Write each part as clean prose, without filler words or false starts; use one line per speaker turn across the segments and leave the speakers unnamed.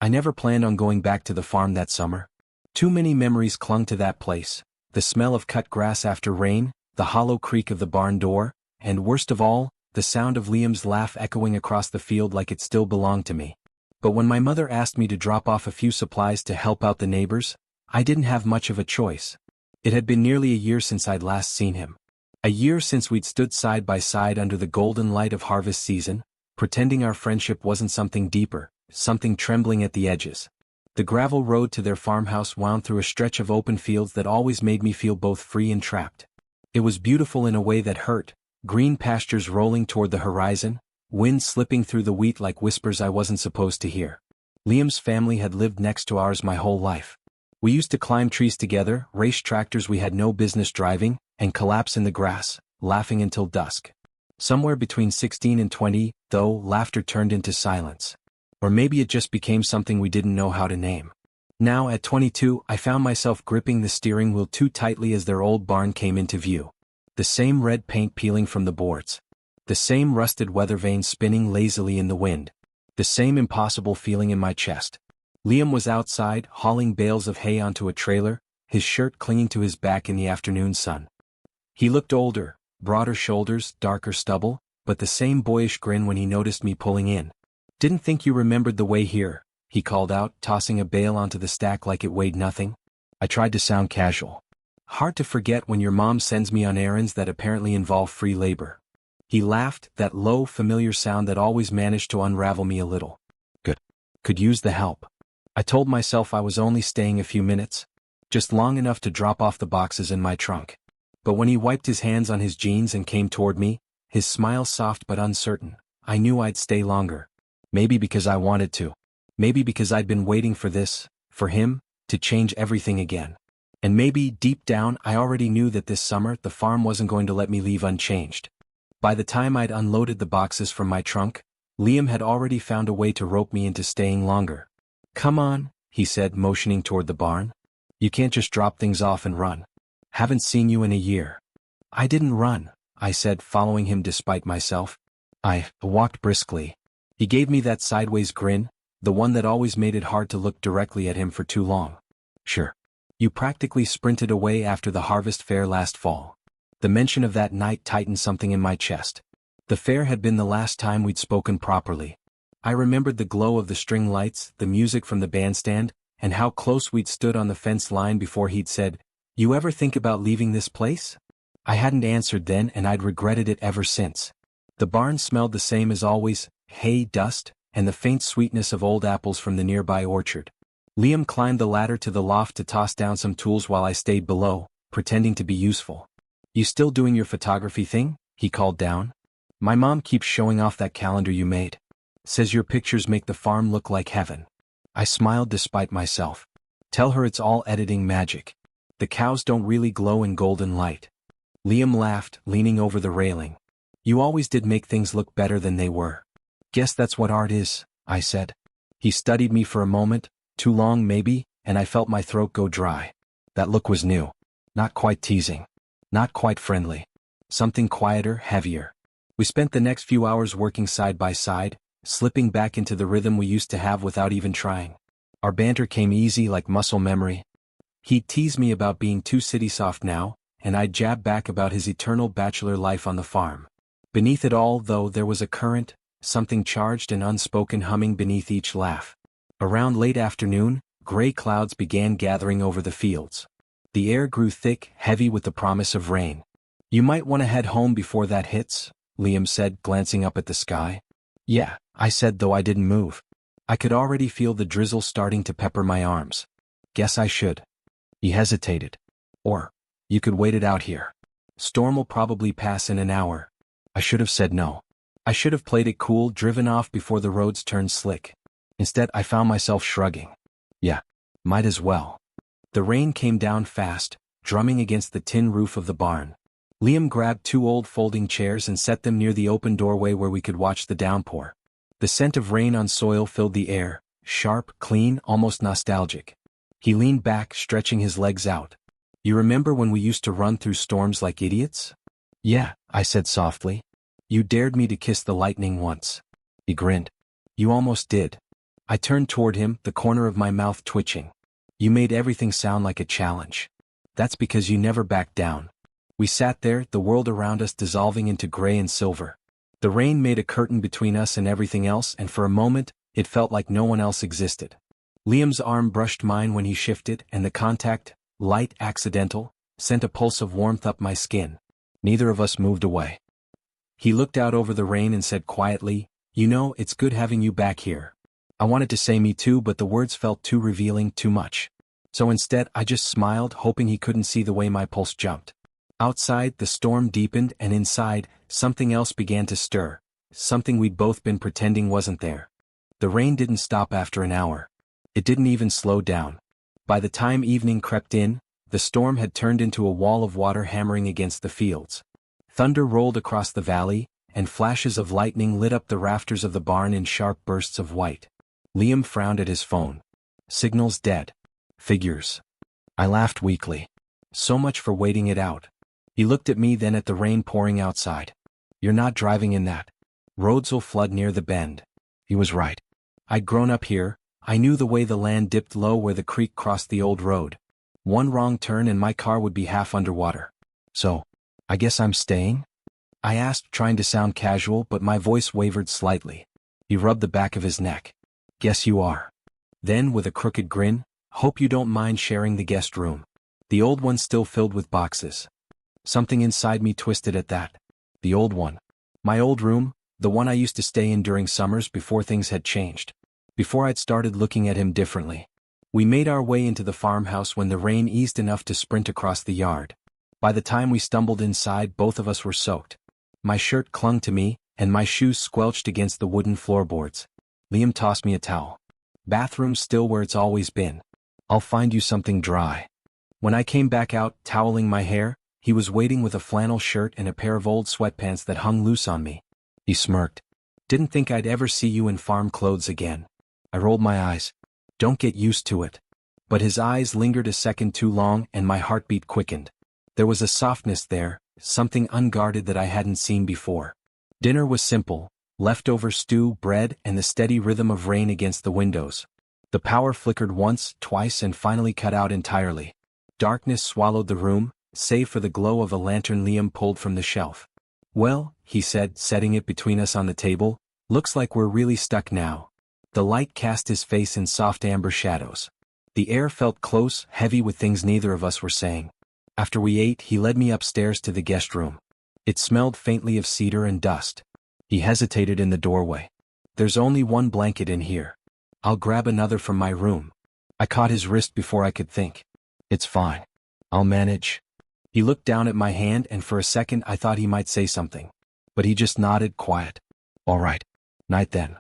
I never planned on going back to the farm that summer. Too many memories clung to that place, the smell of cut grass after rain, the hollow creak of the barn door, and worst of all, the sound of Liam's laugh echoing across the field like it still belonged to me. But when my mother asked me to drop off a few supplies to help out the neighbors, I didn't have much of a choice. It had been nearly a year since I'd last seen him. A year since we'd stood side by side under the golden light of harvest season, pretending our friendship wasn't something deeper, something trembling at the edges. The gravel road to their farmhouse wound through a stretch of open fields that always made me feel both free and trapped. It was beautiful in a way that hurt, green pastures rolling toward the horizon, wind slipping through the wheat like whispers I wasn't supposed to hear. Liam's family had lived next to ours my whole life. We used to climb trees together, race tractors we had no business driving, and collapse in the grass, laughing until dusk. Somewhere between 16 and 20, though, laughter turned into silence. Or maybe it just became something we didn't know how to name. Now, at 22, I found myself gripping the steering wheel too tightly as their old barn came into view. The same red paint peeling from the boards. The same rusted weather vanes spinning lazily in the wind. The same impossible feeling in my chest. Liam was outside, hauling bales of hay onto a trailer, his shirt clinging to his back in the afternoon sun. He looked older, broader shoulders, darker stubble, but the same boyish grin when he noticed me pulling in. "Didn't think you remembered the way here," he called out, tossing a bale onto the stack like it weighed nothing. I tried to sound casual. "Hard to forget when your mom sends me on errands that apparently involve free labor." He laughed, that low, familiar sound that always managed to unravel me a little. "Good. Could use the help." I told myself I was only staying a few minutes, just long enough to drop off the boxes in my trunk. But when he wiped his hands on his jeans and came toward me, his smile soft but uncertain, I knew I'd stay longer. Maybe because I wanted to. Maybe because I'd been waiting for this, for him, to change everything again. And maybe, deep down, I already knew that this summer the farm wasn't going to let me leave unchanged. By the time I'd unloaded the boxes from my trunk, Liam had already found a way to rope me into staying longer. "Come on," he said, motioning toward the barn. "You can't just drop things off and run. Haven't seen you in a year." "I didn't run," I said, following him despite myself. "I walked briskly." He gave me that sideways grin, the one that always made it hard to look directly at him for too long. "Sure. You practically sprinted away after the harvest fair last fall." The mention of that night tightened something in my chest. The fair had been the last time we'd spoken properly. I remembered the glow of the string lights, the music from the bandstand, and how close we'd stood on the fence line before he'd said, "You ever think about leaving this place?" I hadn't answered then, and I'd regretted it ever since. The barn smelled the same as always, hay, dust, and the faint sweetness of old apples from the nearby orchard. Liam climbed the ladder to the loft to toss down some tools while I stayed below, pretending to be useful. "You still doing your photography thing?" he called down. "My mom keeps showing off that calendar you made. Says your pictures make the farm look like heaven." I smiled despite myself. "Tell her it's all editing magic. The cows don't really glow in golden light." Liam laughed, leaning over the railing. "You always did make things look better than they were." "Guess that's what art is," I said. He studied me for a moment, too long maybe, and I felt my throat go dry. That look was new. Not quite teasing. Not quite friendly. Something quieter, heavier. We spent the next few hours working side by side, slipping back into the rhythm we used to have without even trying. Our banter came easy like muscle memory. He'd tease me about being too city soft now, and I'd jab back about his eternal bachelor life on the farm. Beneath it all, though, there was a current, something charged and unspoken humming beneath each laugh. Around late afternoon, gray clouds began gathering over the fields. The air grew thick, heavy with the promise of rain. "You might want to head home before that hits," Liam said, glancing up at the sky. "Yeah," I said, though I didn't move. I could already feel the drizzle starting to pepper my arms. "Guess I should." He hesitated. "Or, you could wait it out here. Storm will probably pass in an hour." I should have said no. I should have played it cool, driven off before the roads turned slick. Instead, I found myself shrugging. "Yeah, might as well." The rain came down fast, drumming against the tin roof of the barn. Liam grabbed 2 old folding chairs and set them near the open doorway where we could watch the downpour. The scent of rain on soil filled the air, sharp, clean, almost nostalgic. He leaned back, stretching his legs out. "You remember when we used to run through storms like idiots?" "Yeah," I said softly. "You dared me to kiss the lightning once." He grinned. "You almost did." I turned toward him, the corner of my mouth twitching. You made everything sound like a challenge. That's because you never backed down. We sat there, the world around us dissolving into gray and silver. The rain made a curtain between us and everything else, and for a moment, it felt like no one else existed. Liam's arm brushed mine when he shifted, and the contact, light, accidental, sent a pulse of warmth up my skin. Neither of us moved away. He looked out over the rain and said quietly, "You know, it's good having you back here." I wanted to say me too, but the words felt too revealing, too much. So instead, I just smiled, hoping he couldn't see the way my pulse jumped. Outside, the storm deepened, and inside, something else began to stir, something we'd both been pretending wasn't there. The rain didn't stop after an hour. It didn't even slow down. By the time evening crept in, the storm had turned into a wall of water hammering against the fields. Thunder rolled across the valley, and flashes of lightning lit up the rafters of the barn in sharp bursts of white. Liam frowned at his phone. Signals dead. Figures. I laughed weakly. So much for waiting it out. He looked at me, then at the rain pouring outside. You're not driving in that. Roads'll flood near the bend. He was right. I'd grown up here. I knew the way the land dipped low where the creek crossed the old road. One wrong turn and my car would be half underwater. So, I guess I'm staying? I asked, trying to sound casual, but my voice wavered slightly. He rubbed the back of his neck. Guess you are. Then, with a crooked grin, hope you don't mind sharing the guest room. The old one still filled with boxes. Something inside me twisted at that. The old one. My old room, the one I used to stay in during summers before things had changed. Before I'd started looking at him differently. We made our way into the farmhouse when the rain eased enough to sprint across the yard. By the time we stumbled inside, both of us were soaked. My shirt clung to me, and my shoes squelched against the wooden floorboards. Liam tossed me a towel. Bathroom's still where it's always been. I'll find you something dry. When I came back out, toweling my hair, he was waiting with a flannel shirt and a pair of old sweatpants that hung loose on me. He smirked. Didn't think I'd ever see you in farm clothes again. I rolled my eyes. Don't get used to it. But his eyes lingered a second too long, and my heartbeat quickened. There was a softness there, something unguarded that I hadn't seen before. Dinner was simple: leftover stew, bread, and the steady rhythm of rain against the windows. The power flickered once, twice, and finally cut out entirely. Darkness swallowed the room, save for the glow of a lantern Liam pulled from the shelf. "Well," he said, setting it between us on the table, "looks like we're really stuck now." The light cast his face in soft amber shadows. The air felt close, heavy with things neither of us were saying. After we ate, he led me upstairs to the guest room. It smelled faintly of cedar and dust. He hesitated in the doorway. "There's only one blanket in here. I'll grab another from my room." I caught his wrist before I could think. "It's fine. I'll manage." He looked down at my hand, and for a second I thought he might say something. But he just nodded, quiet. "All right. Night then."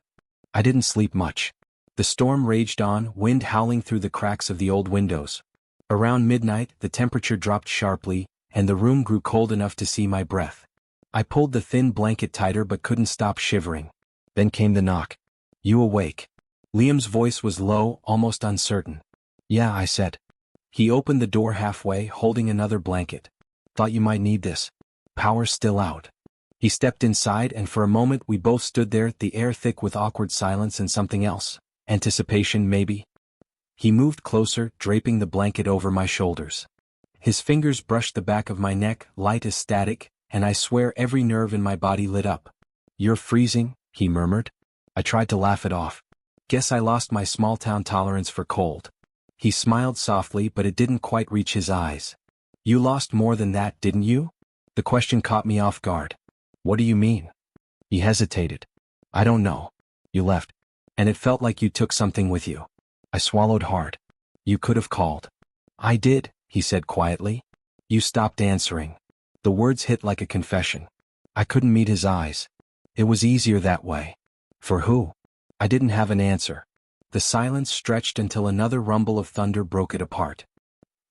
I didn't sleep much. The storm raged on, wind howling through the cracks of the old windows. Around midnight, the temperature dropped sharply, and the room grew cold enough to see my breath. I pulled the thin blanket tighter but couldn't stop shivering. Then came the knock. "You awake?" Liam's voice was low, almost uncertain. "Yeah," I said. He opened the door halfway, holding another blanket. "Thought you might need this. Power's still out." He stepped inside, and for a moment we both stood there, the air thick with awkward silence and something else. Anticipation, maybe? He moved closer, draping the blanket over my shoulders. His fingers brushed the back of my neck, light as static, and I swear every nerve in my body lit up. "You're freezing," he murmured. I tried to laugh it off. Guess I lost my small-town tolerance for cold. He smiled softly, but it didn't quite reach his eyes. "You lost more than that, didn't you?" The question caught me off guard. "What do you mean?" He hesitated. "I don't know. You left. And it felt like you took something with you." I swallowed hard. "You could have called." "I did," he said quietly. "You stopped answering." The words hit like a confession. I couldn't meet his eyes. It was easier that way. For who? I didn't have an answer. The silence stretched until another rumble of thunder broke it apart.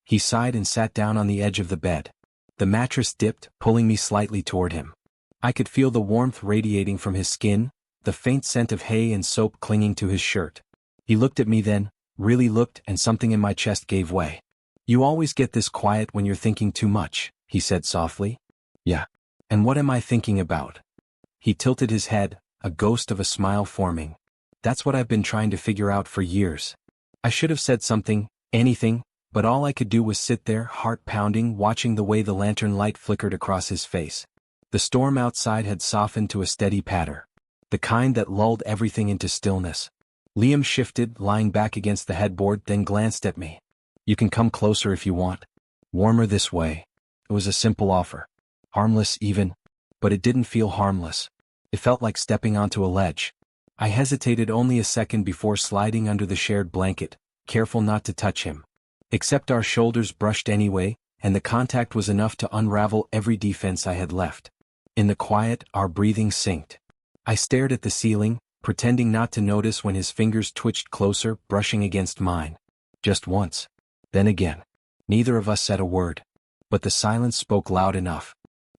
He sighed and sat down on the edge of the bed. The mattress dipped, pulling me slightly toward him. I could feel the warmth radiating from his skin, the faint scent of hay and soap clinging to his shirt. He looked at me then, really looked, and something in my chest gave way. "You always get this quiet when you're thinking too much," he said softly. "Yeah. And what am I thinking about?" He tilted his head, a ghost of a smile forming. That's what I've been trying to figure out for years. I should have said something, anything, but all I could do was sit there, heart pounding, watching the way the lantern light flickered across his face. The storm outside had softened to a steady patter, the kind that lulled everything into stillness. Liam shifted, lying back against the headboard, then glanced at me. "You can come closer if you want. Warmer this way." It was a simple offer. Harmless even, but it didn't feel harmless. It felt like stepping onto a ledge. I hesitated only a second before sliding under the shared blanket, careful not to touch him. Except our shoulders brushed anyway, and the contact was enough to unravel every defense I had left. In the quiet, our breathing synced. I stared at the ceiling, pretending not to notice when his fingers twitched closer, brushing against mine. Just once. Then again. Neither of us said a word. But the silence spoke loud enough.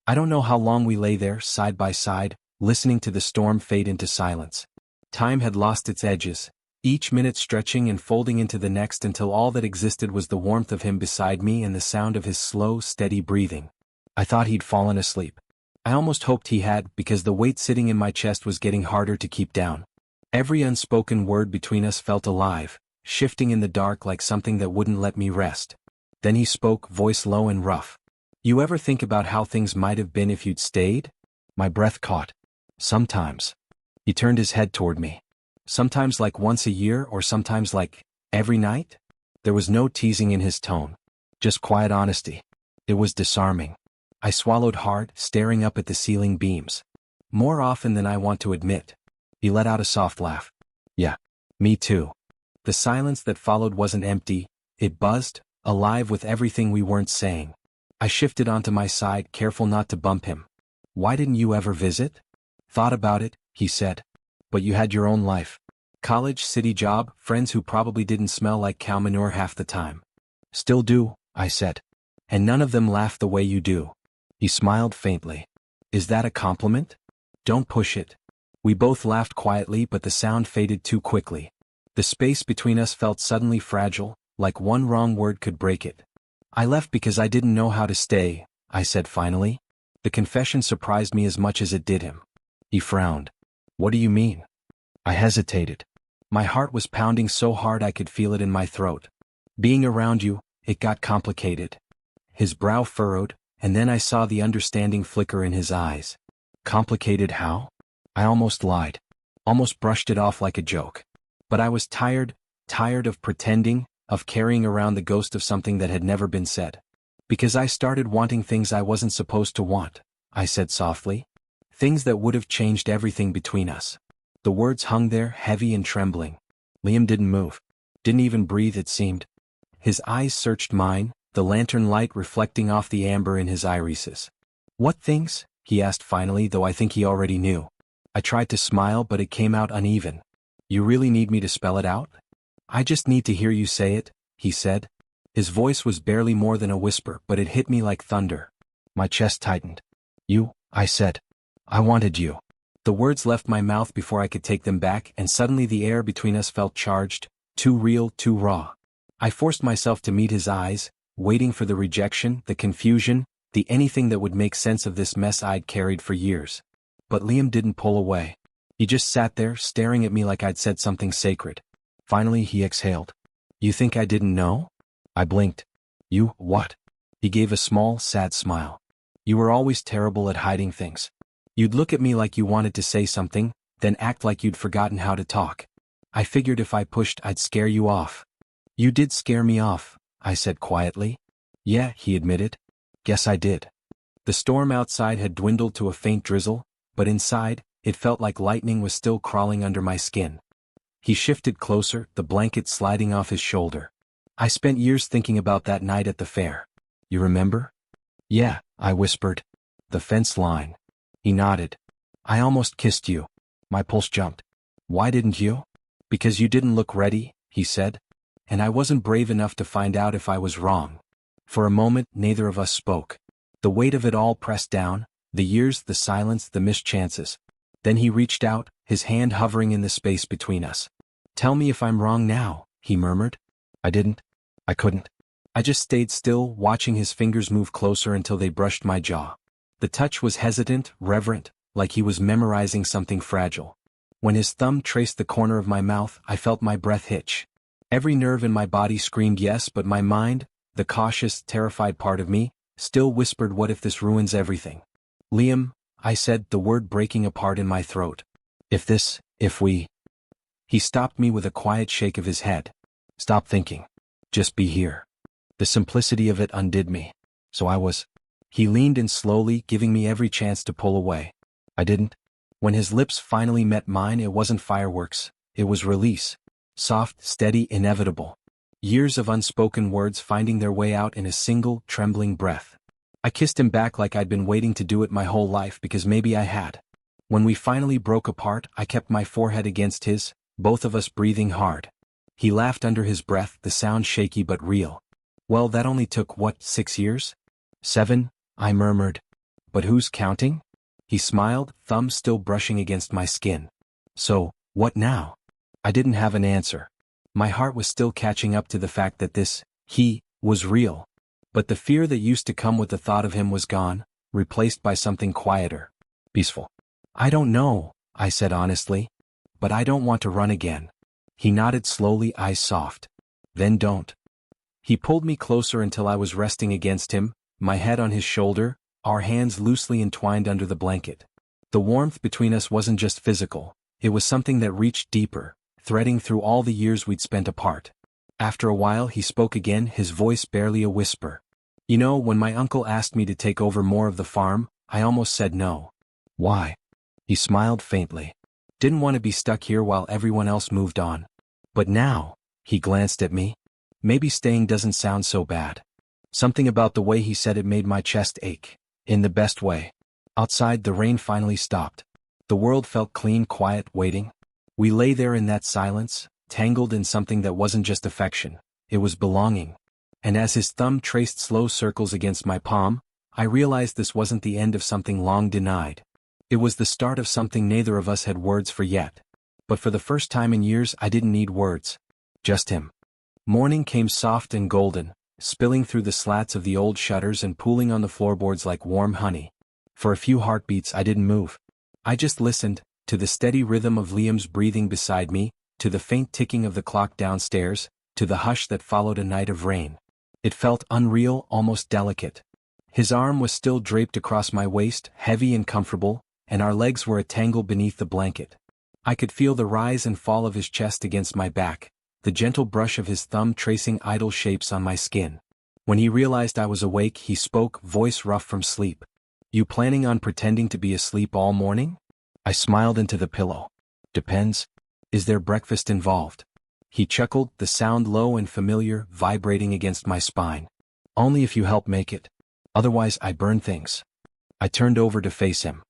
I don't know how long we lay there, side by side, listening to the storm fade into silence. Time had lost its edges, each minute stretching and folding into the next until all that existed was the warmth of him beside me and the sound of his slow, steady breathing. I thought he'd fallen asleep. I almost hoped he had, because the weight sitting in my chest was getting harder to keep down. Every unspoken word between us felt alive, shifting in the dark like something that wouldn't let me rest. Then he spoke, voice low and rough. "You ever think about how things might have been if you'd stayed?" My breath caught. "Sometimes." He turned his head toward me. "Sometimes like once a year, or sometimes like every night?" There was no teasing in his tone. Just quiet honesty. It was disarming. I swallowed hard, staring up at the ceiling beams. "More often than I want to admit." He let out a soft laugh. "Yeah, me too." The silence that followed wasn't empty, it buzzed, alive with everything we weren't saying. I shifted onto my side, careful not to bump him. "Why didn't you ever visit?" "Thought about it," he said. "But you had your own life. College, city job, friends who probably didn't smell like cow manure half the time." "Still do," I said. "And none of them laugh the way you do." He smiled faintly. "Is that a compliment?" "Don't push it." We both laughed quietly, but the sound faded too quickly. The space between us felt suddenly fragile, like one wrong word could break it. "I left because I didn't know how to stay," I said finally. The confession surprised me as much as it did him. He frowned. "What do you mean?" I hesitated. My heart was pounding so hard I could feel it in my throat. "Being around you, it got complicated." His brow furrowed, and then I saw the understanding flicker in his eyes. "Complicated how?" I almost lied. Almost brushed it off like a joke. But I was tired of pretending, of carrying around the ghost of something that had never been said. "Because I started wanting things I wasn't supposed to want," I said softly. "Things that would have changed everything between us." The words hung there, heavy and trembling. Liam didn't move. Didn't even breathe, it seemed. His eyes searched mine, the lantern light reflecting off the amber in his irises. "What things?" he asked finally, though I think he already knew. I tried to smile, but it came out uneven. "You really need me to spell it out?" "I just need to hear you say it," he said. His voice was barely more than a whisper, but it hit me like thunder. My chest tightened. "You," I said. "I wanted you." The words left my mouth before I could take them back, and suddenly the air between us felt charged, too real, too raw. I forced myself to meet his eyes, waiting for the rejection, the confusion, the anything that would make sense of this mess I'd carried for years. But Liam didn't pull away. He just sat there, staring at me like I'd said something sacred. Finally he exhaled. "You think I didn't know?" I blinked. "You, what?" He gave a small, sad smile. "You were always terrible at hiding things. You'd look at me like you wanted to say something, then act like you'd forgotten how to talk. I figured if I pushed I'd scare you off." "You did scare me off," I said quietly. "Yeah," he admitted. "Guess I did." The storm outside had dwindled to a faint drizzle, but inside, it felt like lightning was still crawling under my skin. He shifted closer, the blanket sliding off his shoulder. "I spent years thinking about that night at the fair. You remember?" "Yeah," I whispered. "The fence line." He nodded. "I almost kissed you." My pulse jumped. "Why didn't you?" "Because you didn't look ready," he said. "And I wasn't brave enough to find out if I was wrong." For a moment, neither of us spoke. The weight of it all pressed down, the years, the silence, the missed chances. Then he reached out, his hand hovering in the space between us. "Tell me if I'm wrong now," he murmured. I didn't. I couldn't. I just stayed still, watching his fingers move closer until they brushed my jaw. The touch was hesitant, reverent, like he was memorizing something fragile. When his thumb traced the corner of my mouth, I felt my breath hitch. Every nerve in my body screamed yes, but my mind, the cautious, terrified part of me, still whispered, what if this ruins everything? Liam, I said, the word breaking apart in my throat. If we... He stopped me with a quiet shake of his head. Stop thinking. Just be here. The simplicity of it undid me. So I was... He leaned in slowly, giving me every chance to pull away. I didn't. When his lips finally met mine, it wasn't fireworks. It was release. Soft, steady, inevitable. Years of unspoken words finding their way out in a single, trembling breath. I kissed him back like I'd been waiting to do it my whole life, because maybe I had. When we finally broke apart, I kept my forehead against his, both of us breathing hard. He laughed under his breath, the sound shaky but real. Well, that only took, 6 years? 7, I murmured. But who's counting? He smiled, thumb still brushing against my skin. So, what now? I didn't have an answer. My heart was still catching up to the fact that he was real. But the fear that used to come with the thought of him was gone, replaced by something quieter. Peaceful. I don't know, I said honestly. But I don't want to run again. He nodded slowly, eyes soft. Then don't. He pulled me closer until I was resting against him, my head on his shoulder, our hands loosely entwined under the blanket. The warmth between us wasn't just physical, it was something that reached deeper, threading through all the years we'd spent apart. After a while he spoke again, his voice barely a whisper. You know, when my uncle asked me to take over more of the farm, I almost said no. Why? He smiled faintly. Didn't want to be stuck here while everyone else moved on. But now, he glanced at me. Maybe staying doesn't sound so bad. Something about the way he said it made my chest ache. In the best way. Outside, the rain finally stopped. The world felt clean, quiet, waiting. We lay there in that silence, tangled in something that wasn't just affection. It was belonging. And as his thumb traced slow circles against my palm, I realized this wasn't the end of something long denied. It was the start of something neither of us had words for yet. But for the first time in years, I didn't need words. Just him. Morning came soft and golden, spilling through the slats of the old shutters and pooling on the floorboards like warm honey. For a few heartbeats I didn't move. I just listened, to the steady rhythm of Liam's breathing beside me, to the faint ticking of the clock downstairs, to the hush that followed a night of rain. It felt unreal, almost delicate. His arm was still draped across my waist, heavy and comfortable, and our legs were a tangle beneath the blanket. I could feel the rise and fall of his chest against my back, the gentle brush of his thumb tracing idle shapes on my skin. When he realized I was awake, he spoke, voice rough from sleep. You planning on pretending to be asleep all morning? I smiled into the pillow. Depends. Is there breakfast involved? He chuckled, the sound low and familiar, vibrating against my spine. Only if you help make it. Otherwise I burn things. I turned over to face him.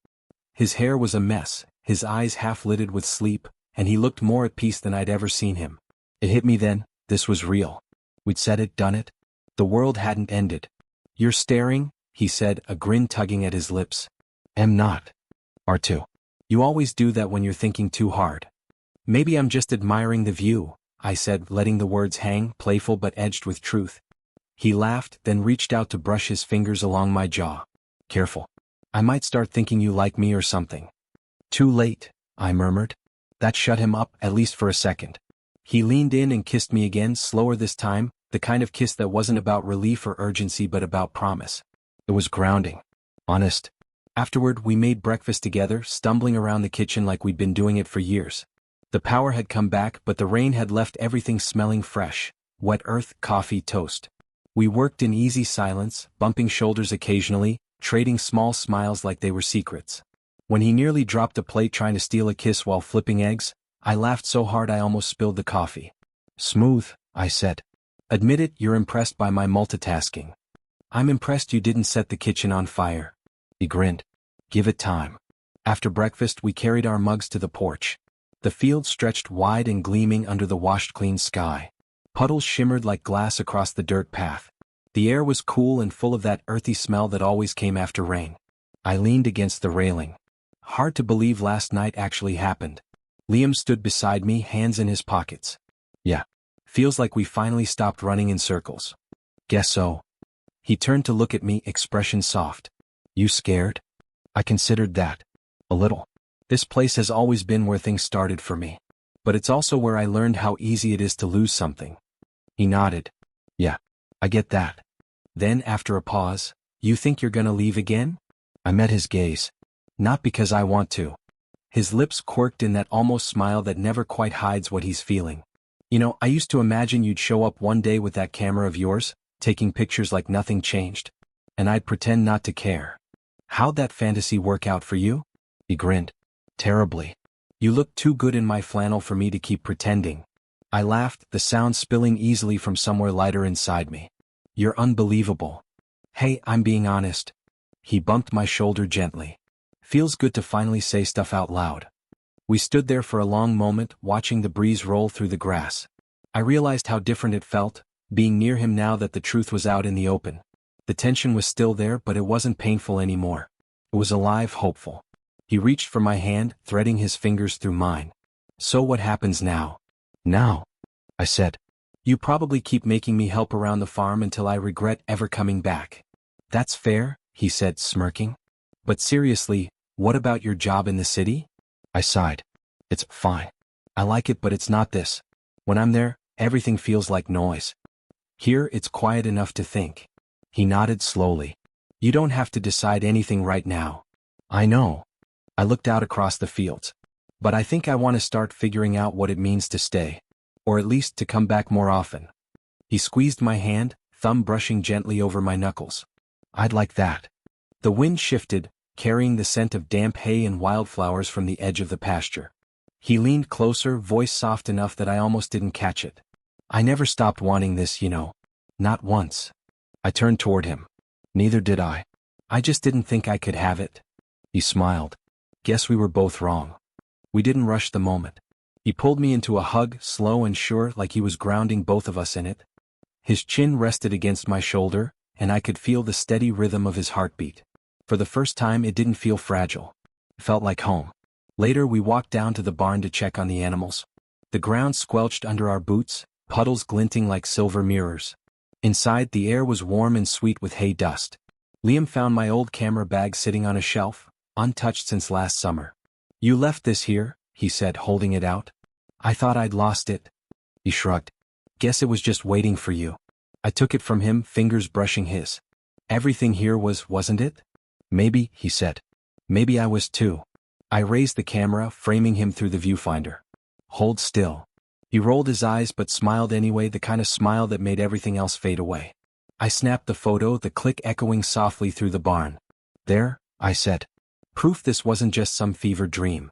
His hair was a mess, his eyes half-lidded with sleep, and he looked more at peace than I'd ever seen him. It hit me then, this was real. We'd said it, done it. The world hadn't ended. You're staring, he said, a grin tugging at his lips. Am not. R2. You always do that when you're thinking too hard. Maybe I'm just admiring the view, I said, letting the words hang, playful but edged with truth. He laughed, then reached out to brush his fingers along my jaw. Careful. I might start thinking you like me or something. Too late, I murmured. That shut him up, at least for a second. He leaned in and kissed me again, slower this time, the kind of kiss that wasn't about relief or urgency but about promise. It was grounding. Honest. Afterward, we made breakfast together, stumbling around the kitchen like we'd been doing it for years. The power had come back, but the rain had left everything smelling fresh. Wet earth, coffee, toast. We worked in easy silence, bumping shoulders occasionally, trading small smiles like they were secrets. When he nearly dropped a plate trying to steal a kiss while flipping eggs, I laughed so hard I almost spilled the coffee. Smooth, I said. Admit it, you're impressed by my multitasking. I'm impressed you didn't set the kitchen on fire. He grinned. Give it time. After breakfast, we carried our mugs to the porch. The field stretched wide and gleaming under the washed-clean sky. Puddles shimmered like glass across the dirt path. The air was cool and full of that earthy smell that always came after rain. I leaned against the railing. Hard to believe last night actually happened. Liam stood beside me, hands in his pockets. Yeah. Feels like we finally stopped running in circles. Guess so. He turned to look at me, expression soft. You scared? I considered that. A little. This place has always been where things started for me. But it's also where I learned how easy it is to lose something. He nodded. Yeah, I get that. Then, after a pause, you think you're gonna leave again? I met his gaze. Not because I want to. His lips quirked in that almost smile that never quite hides what he's feeling. You know, I used to imagine you'd show up one day with that camera of yours, taking pictures like nothing changed. And I'd pretend not to care. How'd that fantasy work out for you? He grinned. Terribly. You look too good in my flannel for me to keep pretending. I laughed, the sound spilling easily from somewhere lighter inside me. You're unbelievable. Hey, I'm being honest. He bumped my shoulder gently. Feels good to finally say stuff out loud. We stood there for a long moment, watching the breeze roll through the grass. I realized how different it felt, being near him now that the truth was out in the open. The tension was still there, but it wasn't painful anymore. It was alive, hopeful. He reached for my hand, threading his fingers through mine. So what happens now? Now? I said. You probably keep making me help around the farm until I regret ever coming back. That's fair, he said, smirking. But seriously, what about your job in the city? I sighed. It's fine. I like it, but it's not this. When I'm there, everything feels like noise. Here, it's quiet enough to think. He nodded slowly. You don't have to decide anything right now. I know. I looked out across the fields. But I think I want to start figuring out what it means to stay. Or at least to come back more often. He squeezed my hand, thumb brushing gently over my knuckles. I'd like that. The wind shifted, carrying the scent of damp hay and wildflowers from the edge of the pasture. He leaned closer, voice soft enough that I almost didn't catch it. I never stopped wanting this, you know. Not once. I turned toward him. Neither did I. I just didn't think I could have it. He smiled. Guess we were both wrong. We didn't rush the moment. He pulled me into a hug, slow and sure, like he was grounding both of us in it. His chin rested against my shoulder, and I could feel the steady rhythm of his heartbeat. For the first time, it didn't feel fragile. It felt like home. Later, we walked down to the barn to check on the animals. The ground squelched under our boots, puddles glinting like silver mirrors. Inside, the air was warm and sweet with hay dust. Liam found my old camera bag sitting on a shelf, untouched since last summer. You left this here, he said, holding it out. I thought I'd lost it. He shrugged. Guess it was just waiting for you. I took it from him, fingers brushing his. Everything here wasn't it? Maybe, he said. Maybe I was too. I raised the camera, framing him through the viewfinder. Hold still. He rolled his eyes but smiled anyway, the kind of smile that made everything else fade away. I snapped the photo, the click echoing softly through the barn. There, I said. Proof this wasn't just some fevered dream.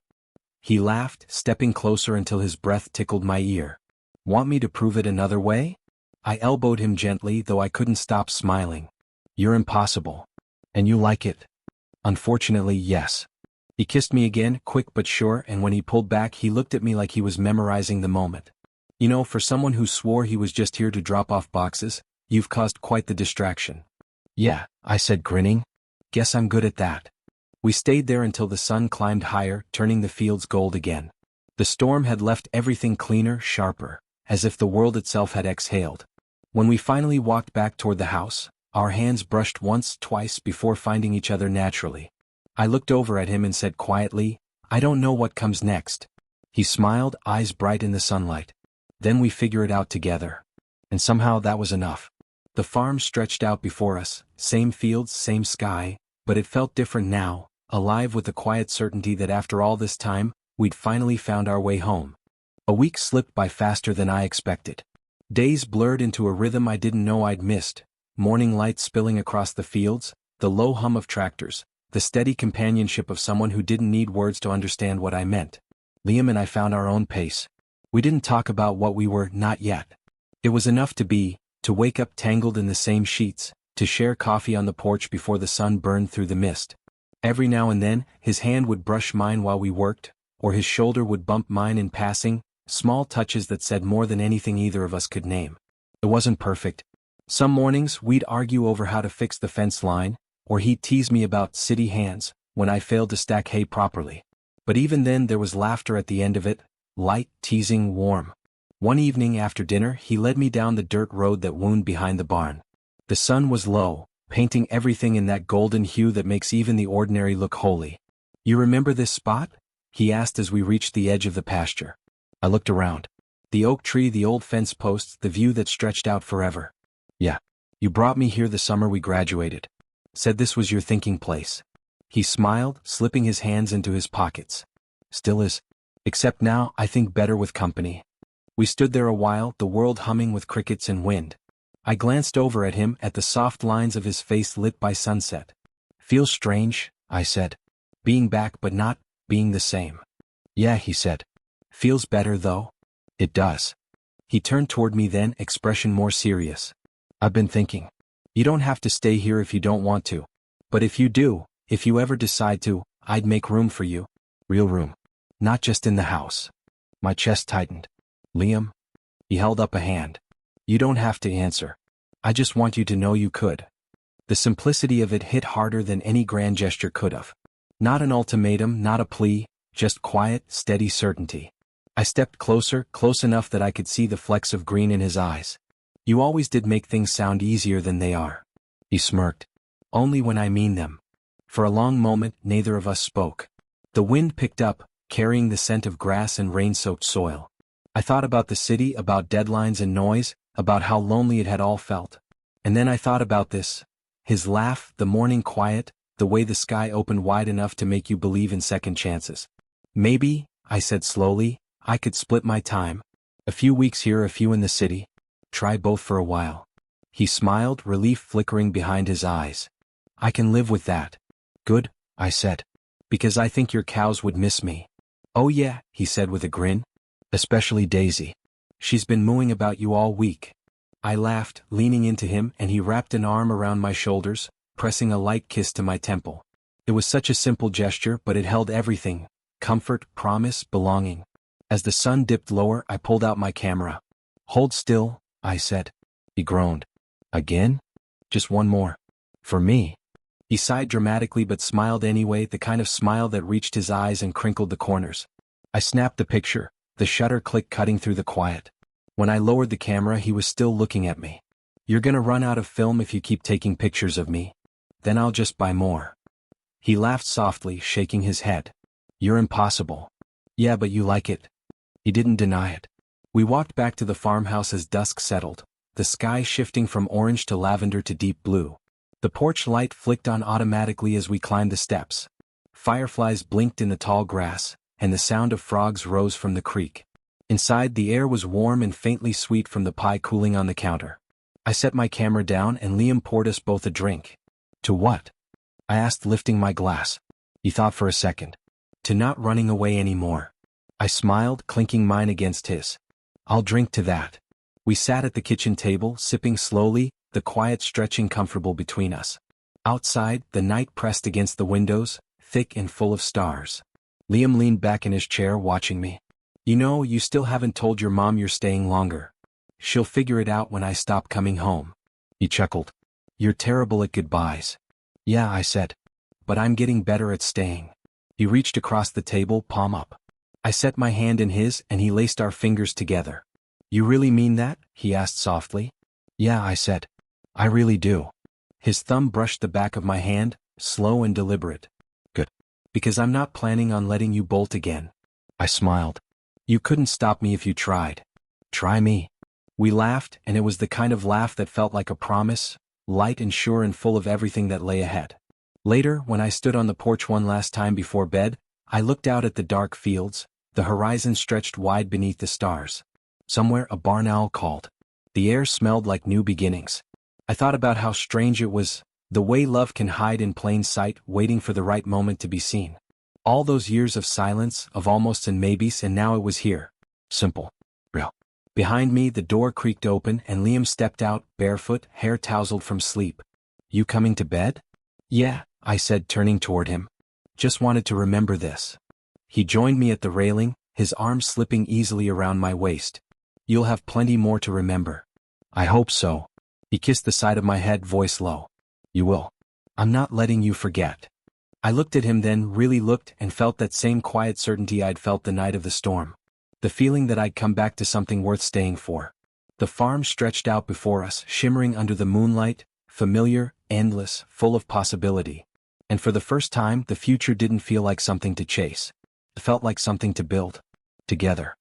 He laughed, stepping closer until his breath tickled my ear. Want me to prove it another way? I elbowed him gently, though I couldn't stop smiling. You're impossible. And you like it? Unfortunately, yes. He kissed me again, quick but sure, and when he pulled back he looked at me like he was memorizing the moment. You know, for someone who swore he was just here to drop off boxes, you've caused quite the distraction. Yeah, I said, grinning. Guess I'm good at that. We stayed there until the sun climbed higher, turning the fields gold again. The storm had left everything cleaner, sharper, as if the world itself had exhaled. When we finally walked back toward the house, our hands brushed once, twice before finding each other naturally. I looked over at him and said quietly, I don't know what comes next. He smiled, eyes bright in the sunlight. Then we figure it out together. And somehow that was enough. The farm stretched out before us, same fields, same sky, but it felt different now, alive with the quiet certainty that after all this time, we'd finally found our way home. A week slipped by faster than I expected. Days blurred into a rhythm I didn't know I'd missed, morning light spilling across the fields, the low hum of tractors, the steady companionship of someone who didn't need words to understand what I meant. Liam and I found our own pace. We didn't talk about what we were, not yet. It was enough to wake up tangled in the same sheets, to share coffee on the porch before the sun burned through the mist. Every now and then, his hand would brush mine while we worked, or his shoulder would bump mine in passing, small touches that said more than anything either of us could name. It wasn't perfect. Some mornings, we'd argue over how to fix the fence line, or he'd tease me about city hands, when I failed to stack hay properly. But even then there was laughter at the end of it, light, teasing, warm. One evening after dinner he led me down the dirt road that wound behind the barn. The sun was low, painting everything in that golden hue that makes even the ordinary look holy. You remember this spot? he asked as we reached the edge of the pasture. I looked around. The oak tree, the old fence posts, the view that stretched out forever. Yeah. You brought me here the summer we graduated. Said this was your thinking place. He smiled, slipping his hands into his pockets. Still is. Except now, I think better with company. We stood there a while, the world humming with crickets and wind. I glanced over at him, at the soft lines of his face lit by sunset. Feels strange, I said. Being back but not being the same. Yeah, he said. Feels better though? It does. He turned toward me then, expression more serious. I've been thinking. You don't have to stay here if you don't want to. But if you do, if you ever decide to, I'd make room for you. Real room. Not just in the house. My chest tightened. Liam? He held up a hand. You don't have to answer. I just want you to know you could. The simplicity of it hit harder than any grand gesture could have. Not an ultimatum, not a plea, just quiet, steady certainty. I stepped closer, close enough that I could see the flecks of green in his eyes. You always did make things sound easier than they are. He smirked. Only when I mean them. For a long moment, neither of us spoke. The wind picked up, carrying the scent of grass and rain-soaked soil. I thought about the city, about deadlines and noise, about how lonely it had all felt. And then I thought about this. His laugh, the morning quiet, the way the sky opened wide enough to make you believe in second chances. Maybe, I said slowly, I could split my time. A few weeks here, a few in the city. Try both for a while. He smiled, relief flickering behind his eyes. I can live with that. Good, I said. Because I think your cows would miss me. Oh yeah, he said with a grin. Especially Daisy. She's been mooing about you all week. I laughed, leaning into him, and he wrapped an arm around my shoulders, pressing a light kiss to my temple. It was such a simple gesture, but it held everything. Comfort, promise, belonging. As the sun dipped lower, I pulled out my camera. Hold still, I said. He groaned. Again? Just one more. For me. He sighed dramatically but smiled anyway, the kind of smile that reached his eyes and crinkled the corners. I snapped the picture, the shutter click cutting through the quiet. When I lowered the camera, he was still looking at me. You're gonna run out of film if you keep taking pictures of me. Then I'll just buy more. He laughed softly, shaking his head. You're impossible. Yeah, but you like it. He didn't deny it. We walked back to the farmhouse as dusk settled, the sky shifting from orange to lavender to deep blue. The porch light flicked on automatically as we climbed the steps. Fireflies blinked in the tall grass, and the sound of frogs rose from the creek. Inside, the air was warm and faintly sweet from the pie cooling on the counter. I set my camera down and Liam poured us both a drink. To what? I asked, lifting my glass. He thought for a second. To not running away anymore. I smiled, clinking mine against his. I'll drink to that. We sat at the kitchen table, sipping slowly, the quiet stretching comfortable between us. Outside, the night pressed against the windows, thick and full of stars. Liam leaned back in his chair, watching me. You know, you still haven't told your mom you're staying longer. She'll figure it out when I stop coming home. He chuckled. You're terrible at goodbyes. Yeah, I said. But I'm getting better at staying. He reached across the table, palm up. I set my hand in his and he laced our fingers together. You really mean that? He asked softly. Yeah, I said. I really do. His thumb brushed the back of my hand, slow and deliberate. Good. Because I'm not planning on letting you bolt again. I smiled. You couldn't stop me if you tried. Try me. We laughed, and it was the kind of laugh that felt like a promise, light and sure and full of everything that lay ahead. Later, when I stood on the porch one last time before bed, I looked out at the dark fields. The horizon stretched wide beneath the stars. Somewhere a barn owl called. The air smelled like new beginnings. I thought about how strange it was, the way love can hide in plain sight, waiting for the right moment to be seen. All those years of silence, of almosts and maybes, and now it was here. Simple. Real. Behind me, the door creaked open and Liam stepped out, barefoot, hair tousled from sleep. You coming to bed? Yeah, I said, turning toward him. Just wanted to remember this. He joined me at the railing, his arms slipping easily around my waist. You'll have plenty more to remember. I hope so. He kissed the side of my head, voice low. You will. I'm not letting you forget. I looked at him then, really looked, and felt that same quiet certainty I'd felt the night of the storm. The feeling that I'd come back to something worth staying for. The farm stretched out before us, shimmering under the moonlight, familiar, endless, full of possibility. And for the first time, the future didn't feel like something to chase. It felt like something to build together.